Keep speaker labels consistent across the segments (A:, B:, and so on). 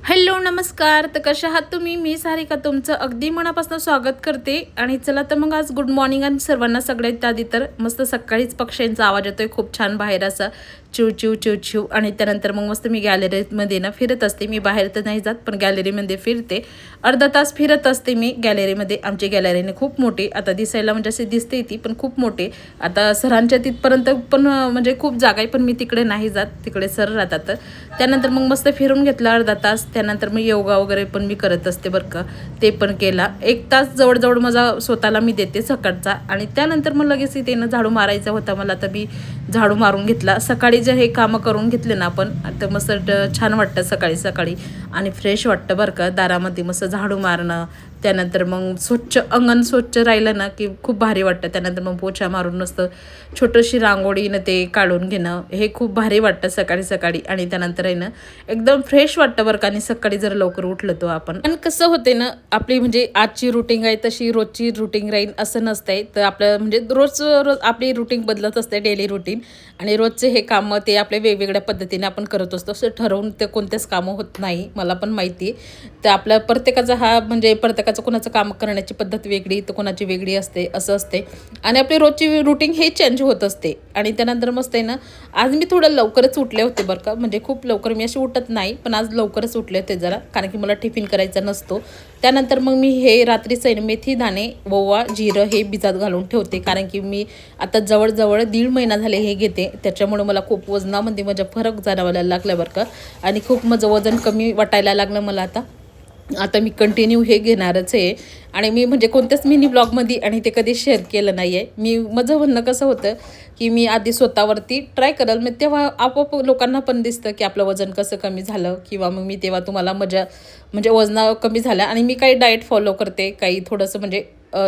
A: Hello नमस्कार. तर कशा आहात तुम्ही? मी सारिका तुमचं अगदी मनापासून स्वागत करते. आणि चला तर मग आज गुड मॉर्निंग आणि सर्वांना. सगळ्यात आधी तर मस्त सकाळीच पक्ष्यांचा आवाज येतोय खूप छान बाहेर असा चिव चिव चिव चिव. आणि त्यानंतर मग मस्त मी गॅलरीमध्ये ना फिरत असते. मी बाहेर तर नाही जात पण गॅलरीमध्ये फिरते. अर्धा तास फिरत असते मी गॅलरीमध्ये. आमची गॅलरीने खूप मोठी आता दिसायला म्हणजे असे दिसते ती पण खूप मोठी. आता सरांच्या तिथपर्यंत पण म्हणजे खूप जागा आहे पण मी तिकडे नाही जात. तिकडे सर राहतात. त्यानंतर मग मस्त फिरून घेतला अर्धा तास. त्यानंतर मी योगा वगैरे पण मी करत असते बरं का. ते पण केला. 1 तास जवळजवळ माझा स्वतःला मी देते सकाळचा. आणि त्यानंतर मग लगेच इथे झाडू मारायचा होता मला तर मी झाडू मारून घेतला. सकाळी जर हे कामं करून घेतले ना आपण तर मस्त छान वाटतं सकाळी सकाळी. आणि फ्रेश वाटतं बरं का. दारामध्ये मस्त झाडू मारणं. त्यानंतर मग स्वच्छ अंगण स्वच्छ राहिलं ना की खूप भारी वाटतं. त्यानंतर मग पोछा मारून मस्त छोटीशी रांगोळीनं ते काढून घेणं हे खूप भारी वाटतं सकाळी सकाळी. आणि त्यानंतर आहे ना एकदम फ्रेश वाटतं बरं का. आणि सकाळी जर लवकर उठलं तो आपण पण कसं होते ना आपली म्हणजे आजची रुटीन आहे तशी रोजची रुटीन राहील असं नसतंय. तर आपलं म्हणजे रोज रोज आपली रुटीन बदलत असते डेली रुटीन. आणि रोजचे हे कामं ते आपल्या वेगवेगळ्या पद्धतीने आपण करत असतो. असं ठरवून ते कोणतेच कामं होत नाही मला पण माहिती आहे. तर आपल्या प्रत्येकाचा हा म्हणजे प्रत्येकाचं कोणाचं काम करण्याची पद्धत वेगळी तर कोणाची वेगळी असते असं असते. आणि आपली रोजची रुटीन हे चेंज होत असते. आणि त्यानंतर मस्त आहे ना आज मी थोडं लवकरच उठले होते बरं का. म्हणजे खूप लवकर मी अशी उठत नाही पण आज लवकरच उठले होते जरा कारण की मला टिफिन करायचा नसतो. त्यानंतर मग मी हे रात्रीचं आहे मेथी दाणे ओवा जिरं हे भिजत घालून ठेवते. कारण की मी आता जवळजवळ 1.5 महिना झाले हे घेते. त्याच्यामुळे मला खूप वजनामध्ये माझ्या फरक जाणवायला लागला बरं का. आणि खूप माझं वजन कमी वाटायला लागलं मला आता. आता मी कंटिन्यू हे घेणारच आहे. आणि मी म्हणजे कोणत्याच मिनी ब्लॉगमध्ये आणि ते कधी शेअर केलं नाही आहे. मी माझं म्हणणं कसं होतं की मी आधी स्वतःवरती ट्राय करेल मग तेव्हा आपोआप लोकांना पण दिसतं की आपलं वजन कसं कमी झालं. किंवा मग मी तेव्हा तुम्हाला म्हणजे वजन कमी झालं. आणि मी काही डाएट फॉलो करते काही थोडंसं म्हणजे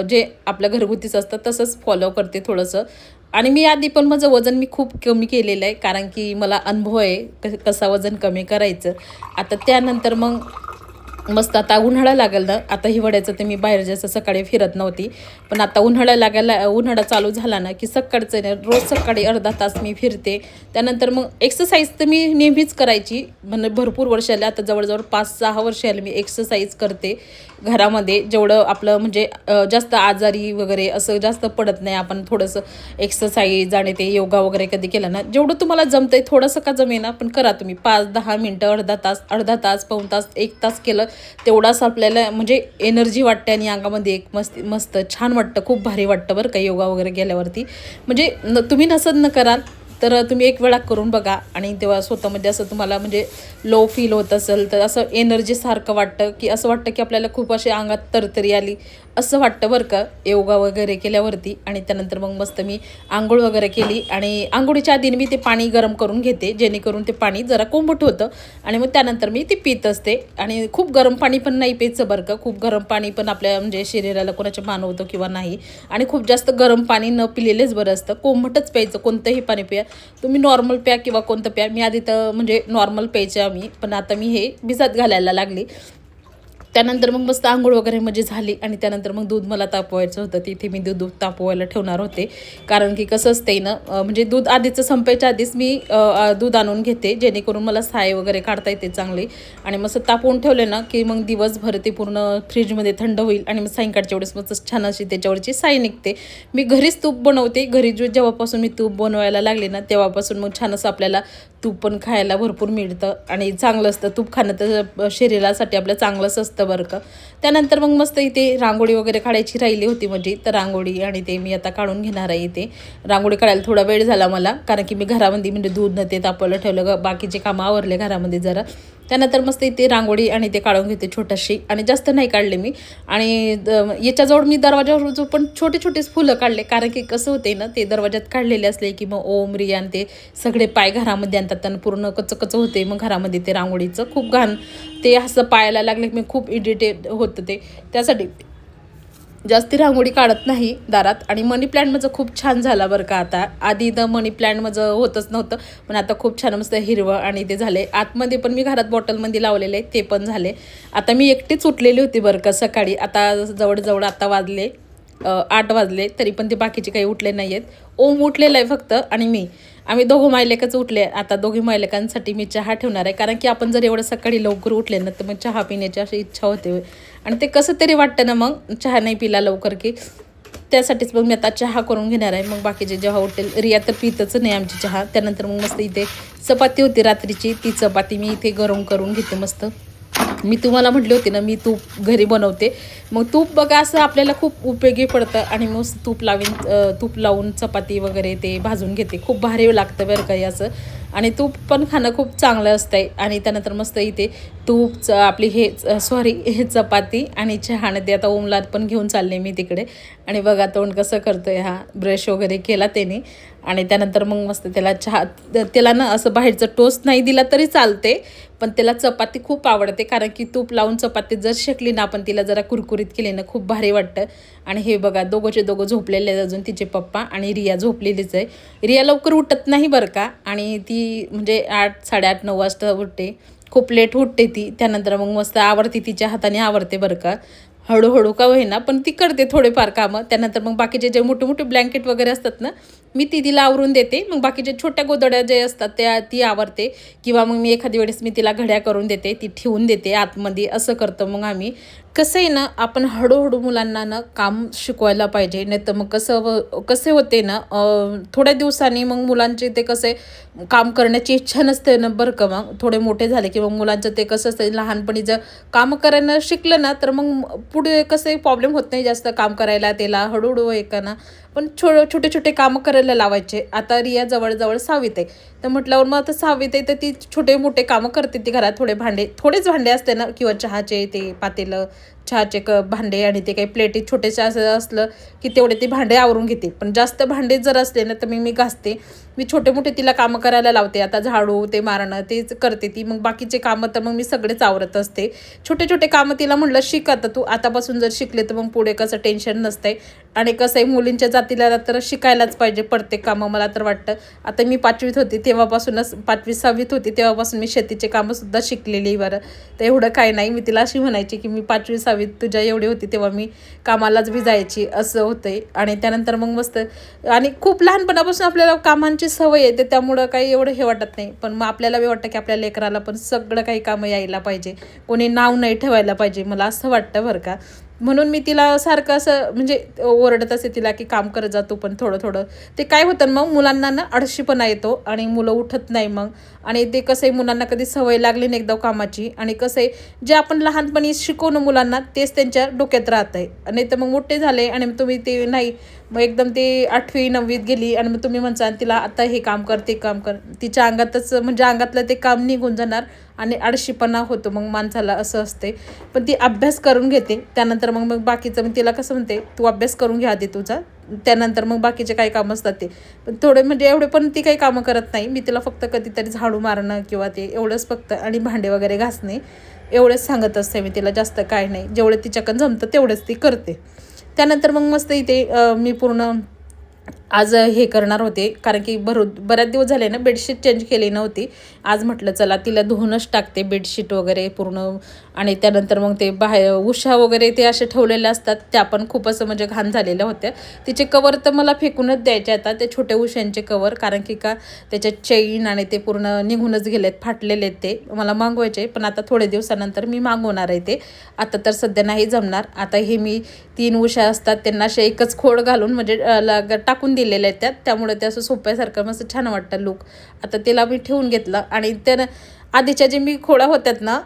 A: जे आपल्या घरगुतीच असतं तसंच फॉलो करते थोडंसं. आणि मी आधी पण माझं वजन मी खूप कमी केलेलं आहे कारण की मला अनुभव आहे कसा वजन कमी करायचं. आता त्यानंतर मग मस्त आता उन्हाळा लागेल ना. आता हिवाळ्याचं तर मी बाहेर जास्त सकाळी फिरत नव्हती. पण आता उन्हाळा चालू झाला ना की सकाळचं ना रोज सकाळी अर्धा तास मी फिरते. त्यानंतर मग एक्सरसाइज तर मी नेहमीच करायची म्हणजे भरपूर वर्ष आले आता जवळजवळ 5-6 वर्ष आले मी एक्सरसाइज करते घरामध्ये. जेवढं आपलं म्हणजे जास्त आजारी वगैरे असं जास्त पडत नाही आपण थोडंसं एक्सरसाइज आणि ते योगा वगैरे कधी केलं ना जेवढं तुम्हाला जमतंय थोडंसं का जमेना पण करा तुम्ही 5-10 मिनटं अर्धा तास पाऊण तास 1 तास केलं तेवढाच आपल्याला म्हणजे एनर्जी वाटते. आणि अंगामध्ये एक मस्त मस्त छान वाटतं खूप भारी वाटतं बरं का योगा वगैरे केल्यावरती. म्हणजे तुम्ही नसत न कराल तर तुम्ही एक वेळा करून बघा. आणि तेव्हा स्वतःमध्ये असं तुम्हाला म्हणजे लो फील होत असेल तर असं एनर्जीसारखं वाटतं की असं वाटतं की आपल्याला खूप अशी अंगात तरतरी आली असं वाटतं बरं का योगा वगैरे केल्यावरती. आणि त्यानंतर मग मस्त मी आंघोळ वगैरे केली. आणि आंघोळीच्या आधी मी ते पाणी गरम करून घेते जेणेकरून ते पाणी जरा कोमट होतं. आणि मग त्यानंतर मी ते पित असते. आणि खूप गरम पाणी पण नाही प्यायचं बरं का. खूप गरम पाणी पण आपल्या म्हणजे शरीराला कोणाच्या मानवतं किंवा नाही. आणि खूप जास्त गरम पाणी न पिलेलेच बरं असतं. कोमटच प्यायचं कोणतंही पाणी प्या तुम्ही नॉर्मल प्या किंवा कोणतं प्या. मी आधी तर म्हणजे नॉर्मल प्यायचे आम्ही पण आता मी हे भिजत घालायला लागली. त्यानंतर मग मस्त आंघोळ वगैरे म्हणजे झाली. आणि त्यानंतर मग दूध मला तापवायचं होतं तिथे मी दूध तापवायला ठेवणार होते. कारण की कसं असते ना म्हणजे दूध आधीचं संपायच्या आधीच मी दूध आणून घेते जेणेकरून मला साय वगैरे काढता येते चांगली. आणि मस्त तापवून ठेवले ना की मग दिवसभर ते पूर्ण फ्रीजमध्ये थंड होईल. आणि मग सायंकाळच्या वेळेस मस्त छान अशी त्याच्यावरची साय निघते. मी घरीच तूप बनवते. घरी जेव्हापासून मी तूप बनवायला लागले ना तेव्हापासून मग छान असं आपल्याला तूप पण खायला भरपूर मिळतं. आणि चांगलं असतं तूप खाणं तर शरीरासाठी आपलं चांगलंच असतं बरं का. त्यानंतर मग मस्त इथे रांगोळी वगैरे काढायची राहिली होती म्हणजे तर रांगोळी आणि ते मी आता काढून घेणार आहे. इथे रांगोळी काढायला थोडा वेळ झाला मला कारण की मी घरामध्ये म्हणजे दूध न ते तापवलं ठेवलं बाकीचे कामं आवरले घरामध्ये जरा. त्यानंतर मस्त इथे रांगोळी आणि ते काढून घेते छोटीशी. आणि जास्त नाही काढले मी. आणि याच्याजवळ मी दरवाजावर पण छोटे छोटेच फुलं काढले कारण की कसं होते ना ते दरवाजात काढलेले असले की मग ओम रियान ते सगळे पाय घरामध्ये आणतात त्यांना पूर्ण कच्च होते. मग घरामध्ये ते रांगोळीचं खूप घाण ते असं पायाला लागले की मी खूप इरिटेट होतं ते त्यासाठी जास्ती रांगोळी काढत नाही दारात. आणि मनी प्लॅन्ट माझं खूप छान झाला बरं का. आता आधी तर मनी प्लॅन्ट माझं होतच नव्हतं पण आता खूप छान मस्त हिरवं आणि ते झाले. आतमध्ये पण मी घरात बॉटलमध्ये लावलेले ते पण झाले. आता मी एकटीच उठलेली होती बरं का सकाळी. आता जवळजवळ आता वाजले 8 वाजले तरी पण ते बाकीचे काही उठले नाही आहेत. ओम उठलेला आहे फक्त आणि आम्ही दोघं मायलेकच उठले. आता दोघी मायलेकांसाठी मी चहा ठेवणार आहे, कारण की आपण जर एवढं सकाळी लवकर उठले ना तर मग चहा पिण्याची अशी इच्छा होते आणि ते कसं तरी वाटतं ना मग चहा नाही पिला लवकर की. त्यासाठीच मग मी आता चहा करून घेणार आहे. मग बाकीचे जेव्हा उठेल, रिया तर पितच नाही आमची चहा. त्यानंतर मग मस्त इथे चपाती होती रात्रीची, ती चपाती मी इथे गरम करून घेते मस्त. मी तुम्हाला म्हटली होती ना मी तूप घरी बनवते. मग तूप बघा असं आपल्याला खूप उपयोगी पडतं आणि मस्त तूप लावून चपाती वगैरे ते भाजून घेते. खूप भारी लागतं बरं काही असं. आणि तूप पण खाणं खूप चांगलं असतंय. आणि त्यानंतर मस्त इथे आपली हे चपाती आणि चहाने ते आता ओमला पण घेऊन चालले मी तिकडे. आणि बघा तोंड कसं करतोय, हा ब्रश वगैरे केला त्याने. आणि त्यानंतर मग मस्त त्याला ना असं बाहेरचं टोस्ट नाही दिला तरी चालते, पण त्याला चपाती खूप आवडते, कारण की तूप लावून चपाती जर शेकली ना आपण तिला जरा कुरकुरीत केली ना खूप भारी वाटतं. आणि हे बघा दोघं झोपलेले आहेत अजून, तिचे पप्पा आणि रिया झोपलेलीच आहे. रिया लवकर उठत नाही बरं का, आणि ती म्हणजे 8, 8:30, 9 वाजता उठते. खूप लेट उठते ती. त्यानंतर मग मस्त आवरते, तिच्या हाताने आवरते बरं का. हळूहळू का होईना पण ती करते थोडेफार कामं. त्यानंतर मग बाकीचे जे मोठे मोठे ब्लँकेट वगैरे असतात ना मी तिला आवरून देते. मग बाकीच्या छोट्या गोदड्या जे असतात ती आवरते, किंवा मग मी एखादी वेळेस मी तिला घड्या करून देते, ती ठेवून देते आतमध्ये. असं करतो मग आम्ही. कसं आहे ना आपण हळूहळू मुलांना ना काम शिकवायला पाहिजे, नाही तर मग कसे होते ना थोड्या दिवसांनी मग मुलांचे ते कसे काम करण्याची इच्छा नसते ना बरं का. मग थोडे मोठे झाले की मग मुलांचं ते कसं असतं, लहानपणी जर काम करायला शिकलं ना तर मग पुढे कसे प्रॉब्लेम होत नाही जास्त काम करायला. त्याला हळूहळू ना पण छोटे छोटे कामं करायला लावायचे. आता रिया जवळजवळ 6वीत आहे, तर म्हटल्यावर मग आता 6वीत आहे तर ती छोटे मोठे कामं करते ती घरात. थोडेच भांडे असते ना, किंवा चहाचे ते पातेलं, चहाचे भांडे आणि ते काही प्लेटी छोटेसे असं असलं की तेवढे ते भांडे आवरून घेते. पण जास्त भांडे जर असले ना तर मी घासते. मी छोटे मोठे तिला कामं करायला लावते. आता झाडू ते मारणं तेच करते ती. मग बाकीचे कामं तर मग मी सगळेच आवरत असते. छोटे छोटे कामं तिला म्हटलं शिक आता तू, आतापासून जर शिकले तर मग पुढे कसं टेन्शन नसतंय. आणि कसं आहे मुलींच्या जातीला तर शिकायलाच पाहिजे प्रत्येक कामं मला तर वाटतं. आता मी 5वीत होती तेव्हापासूनच, 5वी 6वीत होती तेव्हापासून मी शेतीचे कामंसुद्धा शिकलेली बरं. तर एवढं काय नाही. मी तिला अशी म्हणायची की मी 5वी 6वीत तुझ्या एवढी होती तेव्हा मी कामालाच जायची, असं होतंय. आणि त्यानंतर मग मस्त आणि खूप लहानपणापासून आपल्याला कामांची सवय येते, त्यामुळं काही एवढं हे वाटत नाही. पण मग आपल्याला वाटतं की आपल्या लेकराला पण सगळं काही कामं यायला पाहिजे, कोणी नाव नाही ठेवायला पाहिजे, मला असं वाटतं बरं का. म्हणून मी तिला सारखं असं म्हणजे ओरडत असे तिला की काम करत जातो, पण थोडं थोडं ते काय होतं मग मुलांना ना आळशीपणा येतो आणि मुलं उठत नाही मग. आणि ते कसं आहे मुलांना कधी सवय लागली नाही एकदा कामाची, आणि कसं आहे जे आपण लहानपणी शिकवणं मुलांना तेच त्यांच्या डोक्यात राहत आहे. आणि तर मग मोठे झाले आणि तुम्ही ते नाही, मग एकदम ते 8वी 9वीत गेली आणि मग तुम्ही म्हणता तिला आता हे काम कर ते काम कर, तिच्या अंगातच म्हणजे अंगातलं ते काम निघून जाणार आणि आळशीपणा होतो मग माणसाला, असं असते. पण ती अभ्यास करून घेते. त्यानंतर मग बाकीचं मी तिला कसं म्हणते, तू अभ्यास करून घ्या आधी तुझा, त्यानंतर मग बाकीचे काही कामं असतात ते. पण थोडे म्हणजे एवढे पण ती काही कामं करत नाही. मी तिला फक्त कधीतरी झाडू मारणं किंवा ते एवढंच फक्त, आणि भांडे वगैरे घासणे एवढंच सांगत असते मी तिला, जास्त काय नाही. जेवढं तिच्याकडून जमतं तेवढंच ती करते. त्यानंतर मग मस्त इथे मी पूर्ण आज हे करणार होते, कारण की बऱ्याच दिवस झाले ना बेडशीट चेंज केली नव्हती. आज म्हटलं चला तिला धुवूनच टाकते बेडशीट वगैरे पूर्ण. आणि त्यानंतर मग ते बाहेर उषा वगैरे ते असे ठेवलेले असतात, त्या पण खूप असं म्हणजे घाण झालेल्या होत्या. तिचे कवर तर मला फेकूनच द्यायचे आता, ते छोट्या उशांचे कवर, कारण की का त्याच्या चेन आणि ते पूर्ण निघूनच गेलेत, फाटलेले आहेत. ते मला मागवायचे, पण आता थोडे दिवसानंतर मी मागवणार आहे ते. आता तर सध्या नाही जमणार. आता हे मी 3 उषा असतात त्यांना असे एकच खोड घालून म्हणजे टाकून दिलेले आहेत त्यात, त्यामुळे ते असं सोप्यासारखं मस्त छान वाटतं लुक. आता त्याला मी ठेवून घेतलं. आणि त्यानं आधीच्या जे मी खोड्या होत्यात ना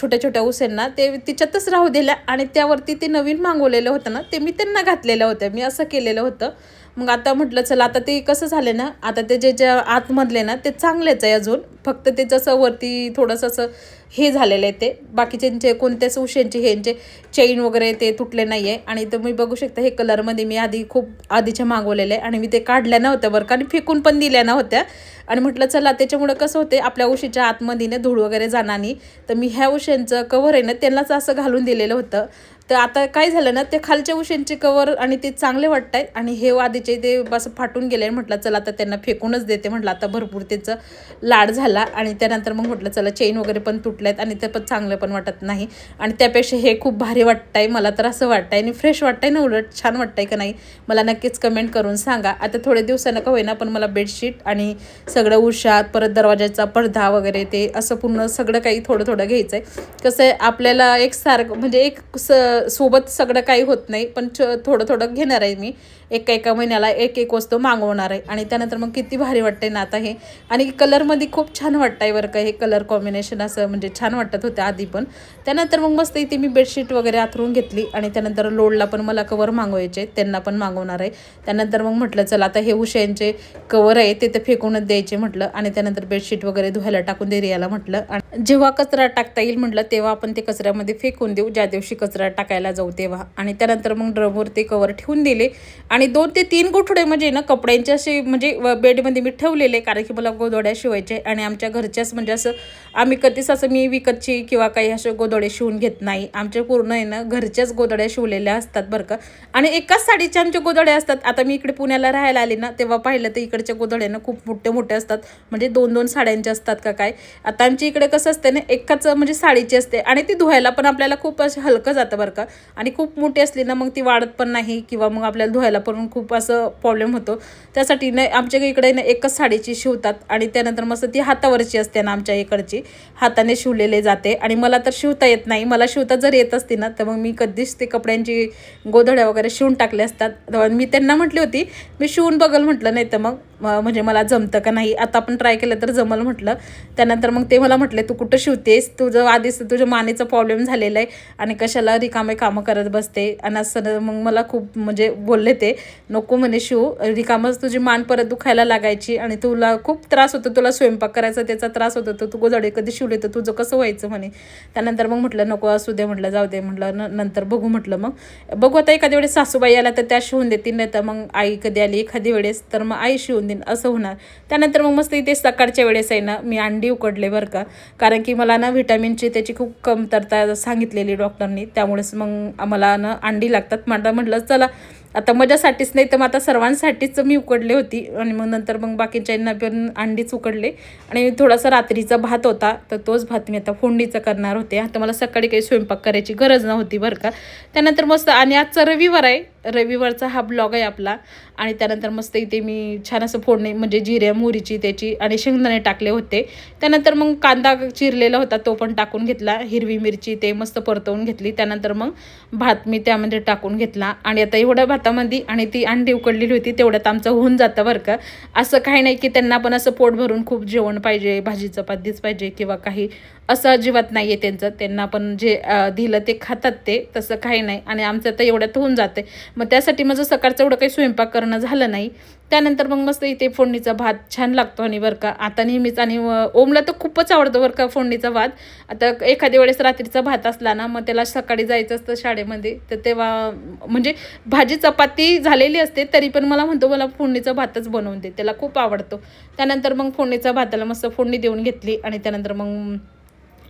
A: छोट्या छोट्या उसेंना, ते तिच्यातच राहू दिल्या, आणि त्यावरती ते नवीन मागवलेलं होतं ना ते मी त्यांना घातलेलं होतं. मी असं केलेलं होतं. मग आता म्हटलं चला, आता ते कसं झालं ना, आता ते जे आतमधले ना ते चांगलेच आहे अजून, फक्त ते जसं वरती थोडंसं असं हे झालेलं आहे. ते बाकीच्यांचे कोणत्याच उशांचे ह्यांचे चेन वगैरे ते तुटले नाही आहे. आणि तर मी बघू शकता हे कलरमध्ये मी खूप आधीच्या मागवलेले आहे, आणि मी ते काढल्या नव्हत्या बरं का, आणि फेकून पण दिल्या नव्हत्या. आणि म्हटलं चला त्याच्यामुळं कसं होते आपल्या उशीच्या आतमध्ये ना धूळ वगैरे जाणार नाही, तर मी ह्या उशांचं कवर आहे ना त्यांनाच असं घालून दिलेलं होतं. तर आता काय झालं ना, ते खालच्या उशांचे कवर आणि ते चांगले वाटत आहेत, आणि हे आधीचे ते असं फाटून गेले. म्हटलं चला आता त्यांना फेकूनच देते, म्हटलं आता भरपूर त्याचं लाड झाला झाला आणि त्यानंतर मग म्हटलं चला चेन वगैरे पण तुटल्यात आणि ते पण चांगलं पण वाटत नाही आणि त्यापेक्षा हे खूप भारी वाटतंय मला तर असं वाटतंय आणि फ्रेश वाटतंय ना, उलट छान वाटतंय का नाही मला नक्कीच कमेंट करून सांगा. आता थोडे दिवसानं का होईना पण मला बेडशीट आणि सगळं उशात परत दरवाजाचा पडदा वगैरे ते असं पूर्ण सगळं काही थोडं थोडं घ्यायचं आहे. कसं आहे आपल्याला एकसारखं म्हणजे एक सोबत सगळं काही होत नाही पण थोडं थोडं घेणार आहे मी. एका महिन्याला एक वस्तू मागवणार आहे आणि त्यानंतर मग किती भारी वाटते ना आता हे. आणि कलरमध्ये खूप छान वाटतंय बरं का हे कलर कॉम्बिनेशन असं म्हणजे छान वाटत होतं आधी पण. त्यानंतर मग मस्त इथे मी बेडशीट वगैरे आथरून घेतली आणि त्यानंतर लोडला पण मला कवर मागवायचे त्यांना पण मागवणार आहे. त्यानंतर मग म्हटलं चला आता हे उशांचे कवर आहे ते तर फेकूनच द्यायचे म्हटलं आणि त्यानंतर बेडशीट वगैरे धुवायला टाकून दे रियाला म्हटलं. आणि जेव्हा कचरा टाकता येईल म्हटलं तेव्हा आपण ते कचऱ्यामध्ये फेकून देऊ, ज्या दिवशी कचरा टाकायला जाऊ तेव्हा. आणि त्यानंतर मग ड्रमवर ते कवर ठेवून दिले आणि 2 ते 3 गुठडे म्हणजे ना कपड्यांचे असे म्हणजे बेडमध्ये मी ठेवलेले कारण की मला गोधड्या शिवायचे आणि आमच्या घरच्याच म्हणजे असं आम्ही कधीच असं मी विकतची किंवा काही असे गोधडे शिवून घेत नाही. आमच्या पूर्ण आहे ना घरच्याच गोधड्या शिवलेल्या असतात बरं का. आणि एकाच साडीच्या आमच्या गोधड्या असतात. आता मी इकडे पुण्याला राहायला आले ना तेव्हा पाहिलं तर इकडच्या गोधड्या ना खूप मोठे मोठे असतात म्हणजे 2-2 साड्यांचे असतात का काय. आता आमच्या इकडे कसं असते ना एकाच म्हणजे साडीची असते आणि ती धुवायला पण आपल्याला खूप असं हलकं जातं बरं का. आणि खूप मोठी असली ना मग ती वाढत पण नाही किंवा मग आपल्याला धुवायला पण खूप असं प्रॉब्लेम होतो. त्यासाठी ना आमच्या इकडे ना एकच साडीची शिवतात आणि त्यानंतर मस्त ती हातावरची असते ना आमच्या इकडची हाताने शिवलेले जाते. आणि मला तर शिवता येत नाही. मला शिवता जर येत असते ना तर मग मी कधीच ते कपड्यांची गोधड्या वगैरे शिवून टाकले असतात. मी त्यांना म्हटली होती मी शिवून बघल म्हटलं नाही तर मग म्हणजे मला जमतं का नाही. आता आपण ट्राय केलं तर जमल म्हटलं. त्यानंतर मग ते मला म्हटले तू कुठं शिवतेस, तुझं आधीच तुझ्या मानेचा प्रॉब्लेम झालेला आहे आणि कशाला रिकामे कामं करत बसते. आणि असं मग मला खूप म्हणजे बोलले ते नको म्हणे शिव, रिकामच तुझी मान परत दुखायला लागायची आणि तुला खूप त्रास होतो, तुला स्वयंपाक करायचा त्याचा त्रास होतो, तर तू गोधडे कधी शिवले तर तुझं कसं व्हायचं म्हणे. त्यानंतर मग म्हटलं नको असू दे म्हटलं, जाऊ दे म्हटलं, नंतर बघू म्हटलं. मग बघू आता एखाद्या वेळेस सासूबाई आल्या तर त्या शिवून देतील, नाही तर मग आई कधी आली एखादी वेळेस तर मग आई शिवून देईन असं होणार. त्यानंतर मग मस्त इथे सकाळच्या वेळेस आहे ना मी अंडी उकडले बरं का. कारण की मला ना व्हिटॅमिनची त्याची खूप कमतरता सांगितलेली डॉक्टरनी, त्यामुळेच मग आम्हाला ना अंडी लागतात. म्हटलं चला आता माझ्यासाठीच नाही तर मग आता सर्वांसाठीच मी उकडले होती. आणि मग नंतर मग बाकीच्यांना पण अंडीच उकडले. आणि थोडासा रात्रीचा भात होता तर तोच भात मी आता फोडणीचा करणार होते. आता मला सकाळी काही स्वयंपाक करायची गरज नव्हती बरं का. त्यानंतर मस्त आणि आजचा रविवार आहे, रविवारचा हा ब्लॉग आहे आपला. आणि त्यानंतर मस्त इथे मी छान असं फोडणी म्हणजे जिरे मोहरीची त्याची आणि शेंगदाणे टाकले होते. त्यानंतर मग कांदा चिरलेला होता तो पण टाकून घेतला, हिरवी मिरची ते मस्त परतवून घेतली. त्यानंतर मग भात मी त्यामध्ये टाकून घेतला. आणि आता एवढ्या भातामध्ये आणि ती अंडी उकडलेली होती तेवढ्यात आमचं होऊन जातं बरं का. असं काही नाही की त्यांना पण असं पोट भरून खूप जेवण पाहिजे, भाजी चपातीच पाहिजे किंवा काही असं अजिबात नाही आहे त्यांचं. त्यांना पण जे दिलं ते खातात ते, तसं काही नाही. आणि आमचं तर एवढ्यात होऊन जाते. मग त्यासाठी माझं सकाळचं एवढं काही स्वयंपाक करणं झालं नाही. त्यानंतर मग मस्त इथे फोडणीचा भात छान लागतो आणि बरं का आता नेहमीच. आणि ओमला तर खूपच आवडतो बरं का फोडणीचा भात. आता एखाद्या वेळेस रात्रीचा भात असला ना मग त्याला सकाळी जायचं असतं शाळेमध्ये तर तेव्हा म्हणजे भाजी चपाती झालेली असते तरी पण मला म्हणतो मला फोडणीचा भातच बनवून दे, त्याला खूप आवडतो. त्यानंतर मग फोडणीचा भाताला मस्त फोडणी देऊन घेतली. आणि त्यानंतर मग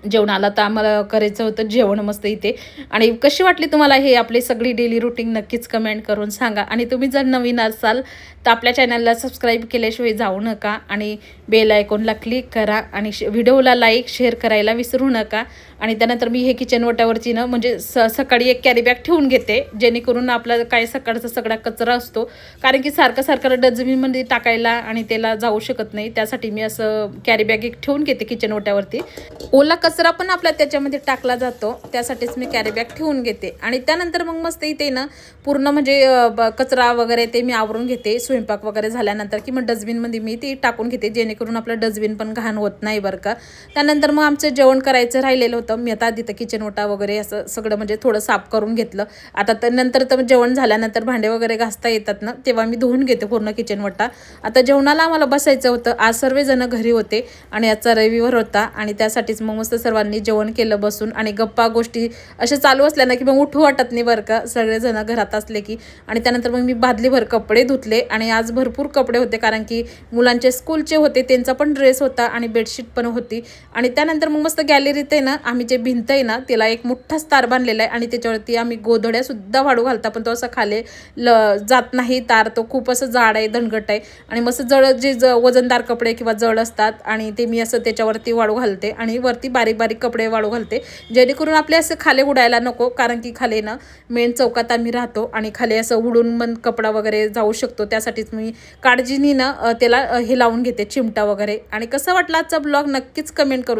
A: जेवणाला तर आम्हाला करायचं होतं जेवण मस्त इथे. आणि कशी वाटली तुम्हाला हे आपली सगळी डेली रुटीन नक्कीच कमेंट करून सांगा. आणि तुम्ही जर नवीन असाल तर आपल्या चॅनलला सबस्क्राईब केल्याशिवाय जाऊ नका आणि बेल आयकॉनला क्लिक करा आणि व्हिडिओला लाईक शेअर करायला विसरू नका. आणि त्यानंतर मी हे किचन ओट्यावरची ना म्हणजे सकाळी एक कॅरी बॅग ठेवून घेते जेणेकरून आपला काय सकाळचा सगळा कचरा असतो, कारण की सारखं सारखं डस्टबिनमध्ये टाकायला आणि त्याला जाऊ शकत नाही. त्यासाठी मी असं कॅरी बॅग एक ठेवून घेते किचन ओट्यावरती. ओला कचरा पण आपला त्याच्यामध्ये टाकला जातो, त्यासाठीच मी कॅरी बॅग ठेवून घेते. आणि त्यानंतर मग मस्त इथे ना पूर्ण म्हणजे कचरा वगैरे ते मी आवरून घेते स्वयंपाक वगैरे झाल्यानंतर, की मग डस्टबिनमध्ये मी ती टाकून घेते जेणेकरून आपलं डस्टबिन पण घाण होत नाही बरं का. त्यानंतर मग आमचं जेवण करायचं राहिलेलं होतं. मी आता आधी तर किचन ओटा वगैरे असं सगळं म्हणजे थोडं साफ करून घेतलं. आता तर नंतर तर जेवण झाल्यानंतर भांडे वगैरे घासता येतात ना तेव्हा मी धुवून घेते पूर्ण किचन ओटा. आता जेवणाला आम्हाला बसायचं होतं, आज सर्वजण घरी होते आणि आजचा रविवार होता. आणि त्यासाठीच मग मस्त सर्वांनी जेवण केलं बसून. आणि गप्पा गोष्टी अशा चालू असल्या ना की मग उठू वाटत नाही बरं का सगळेजण घरात असले की. आणि त्यानंतर मग मी बादलीभर कपडे धुतले आणि आज भरपूर कपडे होते कारण की मुलांचे स्कूलचे होते, त्यांचा पण ड्रेस होता आणि बेडशीट पण होती. आणि त्यानंतर मग मस्त गॅलरीत आहे ना आम्ही जे भिंत आहे ना त्याला एक मोठा तार बांधलेला आहे आणि त्याच्यावरती आम्ही गोधड्यासुद्धा वाळू घालता, पण तो असं खाली जात नाही तार, तो खूप असं जाड आहे, दणकट आहे आणि मस्त वजनदार कपडे किंवा जड असतात आणि ते मी असं त्याच्यावरती वाळू घालते आणि वरती बारीक बारीक कपडे वाळू घालते, जेणेकरून आपले असं खाली उडायला नको, कारण की खाली ना मेन चौकात आम्ही राहतो आणि खाली असं उडून मन कपडा वगैरे जाऊ शकतो, त्यासाठीच मी काळजीने ना त्याला हे लावून घेते चिमटा वगैरे. आणि कसा वाटला आजचा ब्लॉग नक्कीच कमेंट करू.